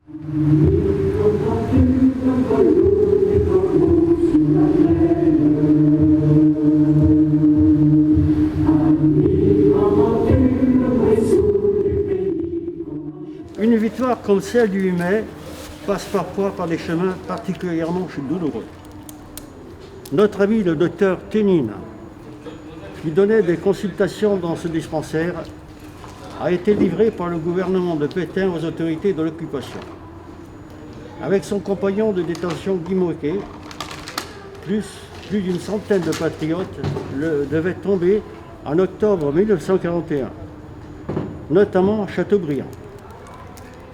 Une victoire comme celle du 8 mai passe parfois par des chemins particulièrement douloureux. Notre ami le docteur Thénine, qui donnait des consultations dans ce dispensaire, a été livré par le gouvernement de Pétain aux autorités de l'occupation. Avec son compagnon de détention Guy Môquet, plus d'une centaine de patriotes devaient tomber en octobre 1941, notamment à Châteaubriand.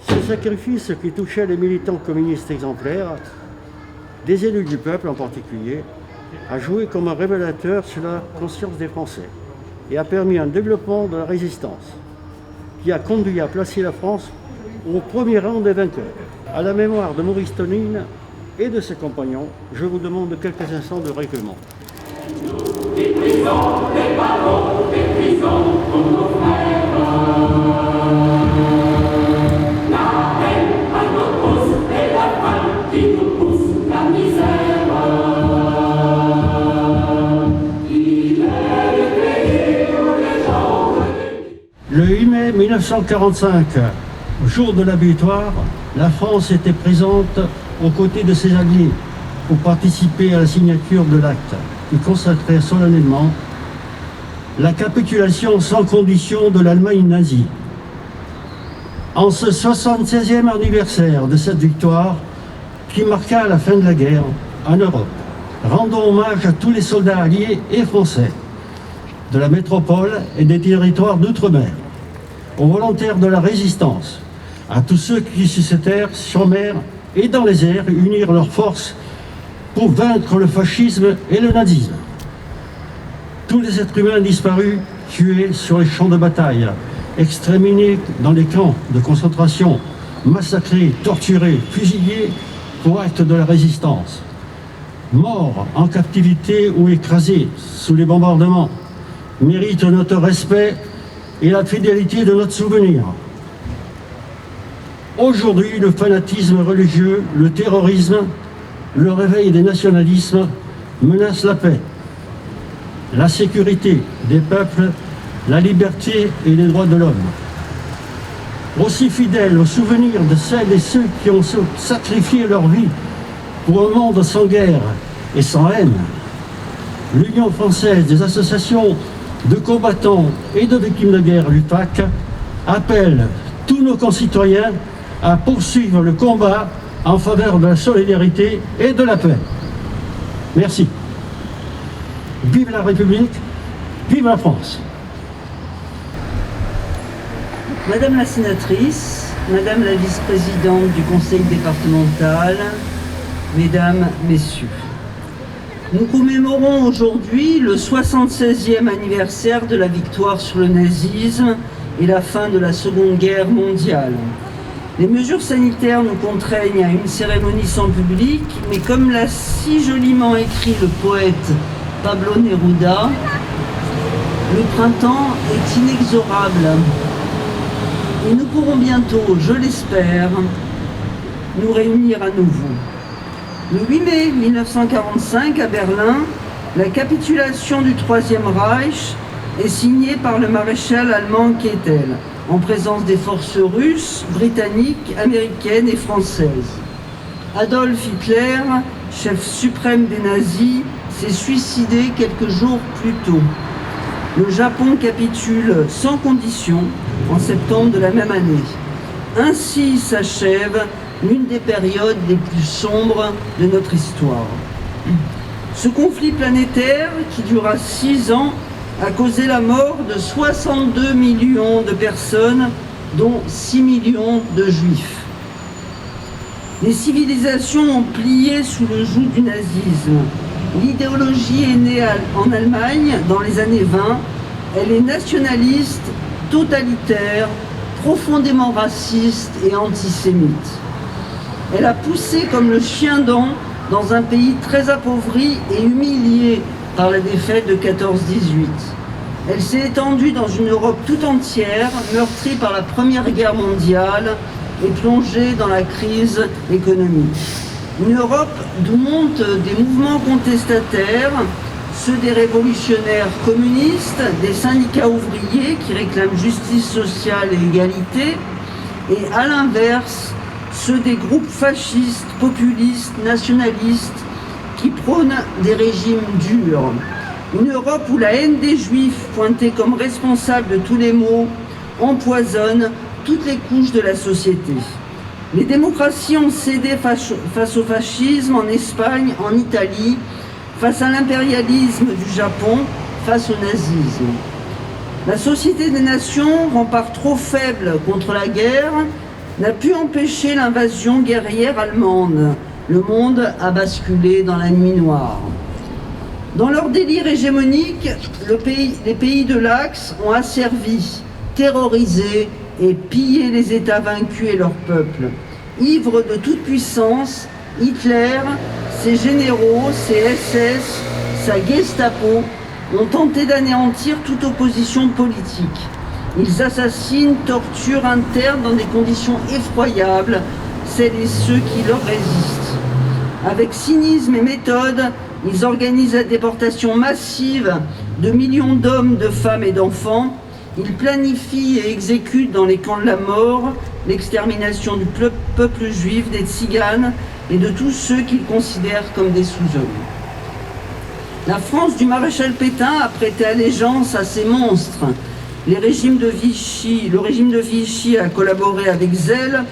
Ce sacrifice qui touchait les militants communistes exemplaires, des élus du peuple en particulier, a joué comme un révélateur sur la conscience des Français et a permis un développement de la résistance qui a conduit à placer la France au premier rang des vainqueurs. À la mémoire de Maurice Thénine et de ses compagnons, je vous demande quelques instants de recueillement. Les prisons, les barreaux, les prisons pour nos frères. La haine à nos trousses et la faim qui nous pousse la misère. Il est le pays où les gens Le 8 mai 1945, jour de la victoire, la France était présente aux côtés de ses alliés pour participer à la signature de l'acte qui consacrait solennellement la capitulation sans condition de l'Allemagne nazie. En ce 76e anniversaire de cette victoire qui marqua la fin de la guerre en Europe, rendons hommage à tous les soldats alliés et français de la métropole et des territoires d'outre-mer, aux volontaires de la résistance, à tous ceux qui sur cette terre, sur mer et dans les airs unirent leurs forces pour vaincre le fascisme et le nazisme. Tous les êtres humains disparus, tués sur les champs de bataille, exterminés dans les camps de concentration, massacrés, torturés, fusillés pour acte de la résistance, morts en captivité ou écrasés sous les bombardements, méritent notre respect et la fidélité de notre souvenir. Aujourd'hui, le fanatisme religieux, le terrorisme, le réveil des nationalismes menacent la paix, la sécurité des peuples, la liberté et les droits de l'homme. Aussi fidèles au souvenir de celles et ceux qui ont sacrifié leur vie pour un monde sans guerre et sans haine, l'Union française des associations de combattants et de victimes de guerre, l'UPAC, appelle tous nos concitoyens à poursuivre le combat en faveur de la solidarité et de la paix. Merci. Vive la République, vive la France. Madame la sénatrice, Madame la vice-présidente du conseil départemental, Mesdames, Messieurs, nous commémorons aujourd'hui le 76e anniversaire de la victoire sur le nazisme et la fin de la Seconde Guerre mondiale. Les mesures sanitaires nous contraignent à une cérémonie sans public, mais comme l'a si joliment écrit le poète Pablo Neruda, le printemps est inexorable. Et nous pourrons bientôt, je l'espère, nous réunir à nouveau. Le 8 mai 1945, à Berlin, la capitulation du Troisième Reich est signée par le maréchal allemand Keitel, en présence des forces russes, britanniques, américaines et françaises. Adolf Hitler, chef suprême des nazis, s'est suicidé quelques jours plus tôt. Le Japon capitule sans condition en septembre de la même année. Ainsi s'achève l'une des périodes les plus sombres de notre histoire. Ce conflit planétaire, qui dura 6 ans, a causé la mort de 62 millions de personnes, dont 6 millions de juifs. Les civilisations ont plié sous le joug du nazisme. L'idéologie est née en Allemagne dans les années 20. Elle est nationaliste, totalitaire, profondément raciste et antisémite. Elle a poussé comme le chien-dent dans un pays très appauvri et humilié par la défaite de 14-18. Elle s'est étendue dans une Europe tout entière, meurtrie par la Première Guerre mondiale est plongée dans la crise économique. Une Europe d'où montent des mouvements contestataires, ceux des révolutionnaires communistes, des syndicats ouvriers qui réclament justice sociale et égalité, et à l'inverse, ceux des groupes fascistes, populistes, nationalistes qui prônent des régimes durs. Une Europe où la haine des Juifs, pointée comme responsable de tous les maux, empoisonne toutes les couches de la société. Les démocraties ont cédé face au fascisme en Espagne, en Italie, face à l'impérialisme du Japon, face au nazisme. La Société des Nations, rempart trop faible contre la guerre, n'a pu empêcher l'invasion guerrière allemande. Le monde a basculé dans la nuit noire. Dans leur délire hégémonique, les pays de l'Axe ont asservi, terrorisé et pillé les États vaincus et leurs peuples. Ivres de toute puissance, Hitler, ses généraux, ses SS, sa Gestapo ont tenté d'anéantir toute opposition politique. Ils assassinent, torturent, internent dans des conditions effroyables celles et ceux qui leur résistent. Avec cynisme et méthode, ils organisent la déportation massive de millions d'hommes, de femmes et d'enfants. Ils planifient et exécutent dans les camps de la mort l'extermination du peuple juif, des tziganes et de tous ceux qu'ils considèrent comme des sous-hommes. La France du maréchal Pétain a prêté allégeance à ces monstres. Le régime de Vichy a collaboré avec zèle,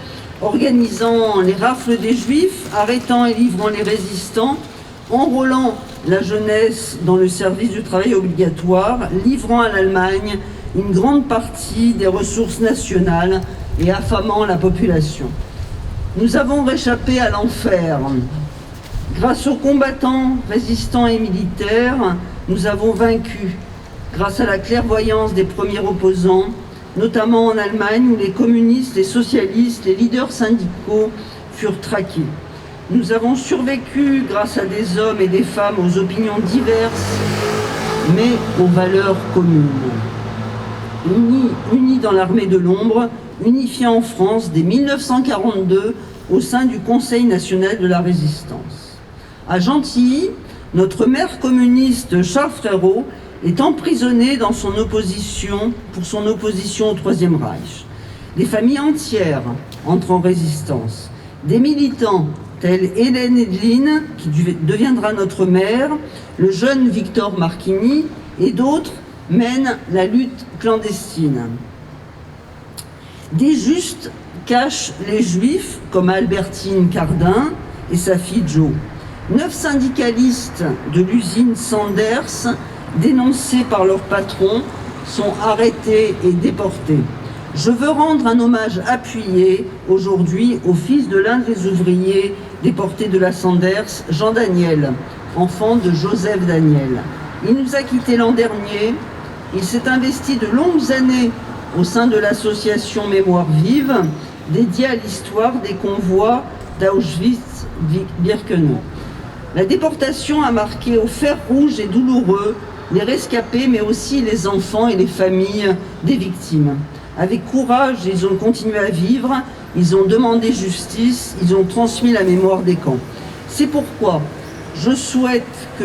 organisant les rafles des Juifs, arrêtant et livrant les résistants, enrôlant la jeunesse dans le service du travail obligatoire, livrant à l'Allemagne une grande partie des ressources nationales et affamant la population. Nous avons réchappé à l'enfer. Grâce aux combattants, résistants et militaires, nous avons vaincu. Grâce à la clairvoyance des premiers opposants, notamment en Allemagne où les communistes, les socialistes, les leaders syndicaux furent traqués. Nous avons survécu grâce à des hommes et des femmes aux opinions diverses, mais aux valeurs communes. Unis dans l'armée de l'ombre, unifiés en France dès 1942 au sein du Conseil national de la résistance. À Gentilly, notre maire communiste Charles Frérot est emprisonné pour son opposition au Troisième Reich. Des familles entières entrent en résistance. Des militants tels Hélène Edline, qui deviendra notre maire, le jeune Victor Marchini et d'autres mènent la lutte clandestine. Des justes cachent les Juifs, comme Albertine Cardin et sa fille Jo. 9 syndicalistes de l'usine Sanders, dénoncés par leur patron, sont arrêtés et déportés. Je veux rendre un hommage appuyé aujourd'hui au fils de l'un des ouvriers déportés de la Sanders, Jean Daniel, enfant de Joseph Daniel. Il nous a quittés l'an dernier. Il s'est investi de longues années au sein de l'association Mémoire Vive, dédiée à l'histoire des convois d'Auschwitz-Birkenau. La déportation a marqué au fer rouge et douloureux les rescapés, mais aussi les enfants et les familles des victimes. Avec courage, ils ont continué à vivre, ils ont demandé justice, ils ont transmis la mémoire des camps. C'est pourquoi je souhaite que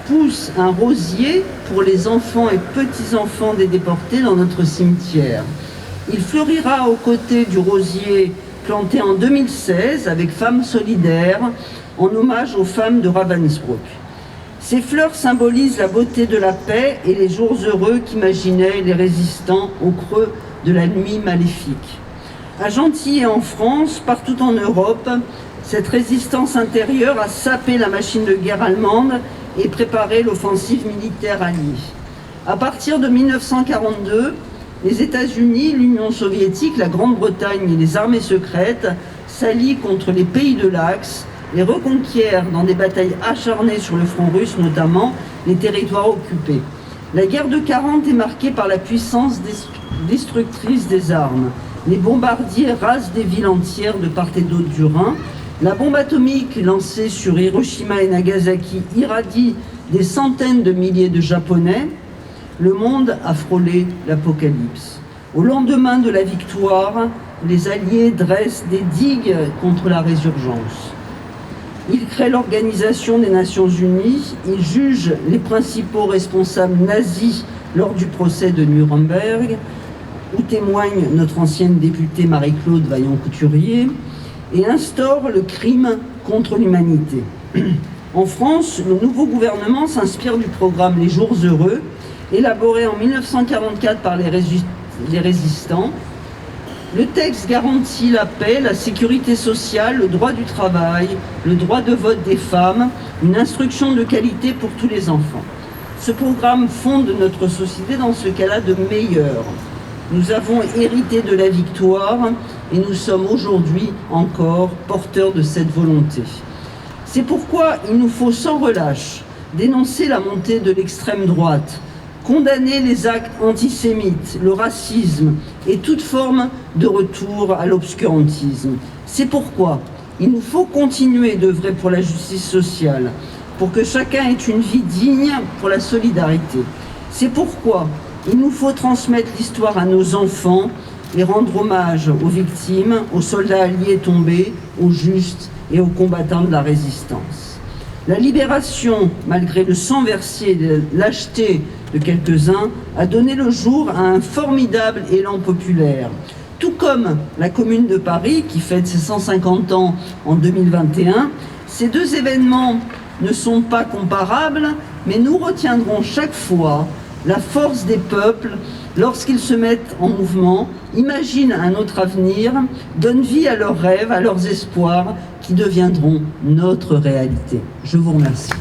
pousse un rosier pour les enfants et petits-enfants des déportés dans notre cimetière. Il fleurira aux côtés du rosier planté en 2016 avec Femmes solidaires, en hommage aux femmes de Ravensbrück. Ces fleurs symbolisent la beauté de la paix et les jours heureux qu'imaginaient les résistants au creux de la nuit maléfique. À Gentilly et en France, partout en Europe, cette résistance intérieure a sapé la machine de guerre allemande et préparé l'offensive militaire alliée. À partir de 1942, les États-Unis, l'Union soviétique, la Grande-Bretagne et les armées secrètes s'allient contre les pays de l'Axe et reconquièrent dans des batailles acharnées sur le front russe notamment les territoires occupés. La guerre de 40 est marquée par la puissance destructrice des armes. Les bombardiers rasent des villes entières de part et d'autre du Rhin. La bombe atomique lancée sur Hiroshima et Nagasaki irradie des centaines de milliers de Japonais. Le monde a frôlé l'apocalypse. Au lendemain de la victoire, les Alliés dressent des digues contre la résurgence. Ils créent l'Organisation des Nations Unies, ils jugent les principaux responsables nazis lors du procès de Nuremberg, où témoigne notre ancienne députée Marie-Claude Vaillant-Couturier, et instaurent le crime contre l'humanité. En France, le nouveau gouvernement s'inspire du programme Les Jours Heureux, élaboré en 1944 par les résistants. Le texte garantit la paix, la sécurité sociale, le droit du travail, le droit de vote des femmes, une instruction de qualité pour tous les enfants. Ce programme fonde notre société dans ce qu'elle a de meilleur. Nous avons hérité de la victoire et nous sommes aujourd'hui encore porteurs de cette volonté. C'est pourquoi il nous faut sans relâche dénoncer la montée de l'extrême droite, condamner les actes antisémites, le racisme et toute forme de retour à l'obscurantisme. C'est pourquoi il nous faut continuer d'œuvrer pour la justice sociale, pour que chacun ait une vie digne, pour la solidarité. C'est pourquoi il nous faut transmettre l'histoire à nos enfants et rendre hommage aux victimes, aux soldats alliés tombés, aux justes et aux combattants de la résistance. La libération, malgré le sang versé et la lâcheté de quelques-uns, a donné le jour à un formidable élan populaire. Tout comme la Commune de Paris, qui fête ses 150 ans en 2021, ces deux événements ne sont pas comparables, mais nous retiendrons chaque fois la force des peuples lorsqu'ils se mettent en mouvement, imaginent un autre avenir, donnent vie à leurs rêves, à leurs espoirs, qui deviendront notre réalité. Je vous remercie.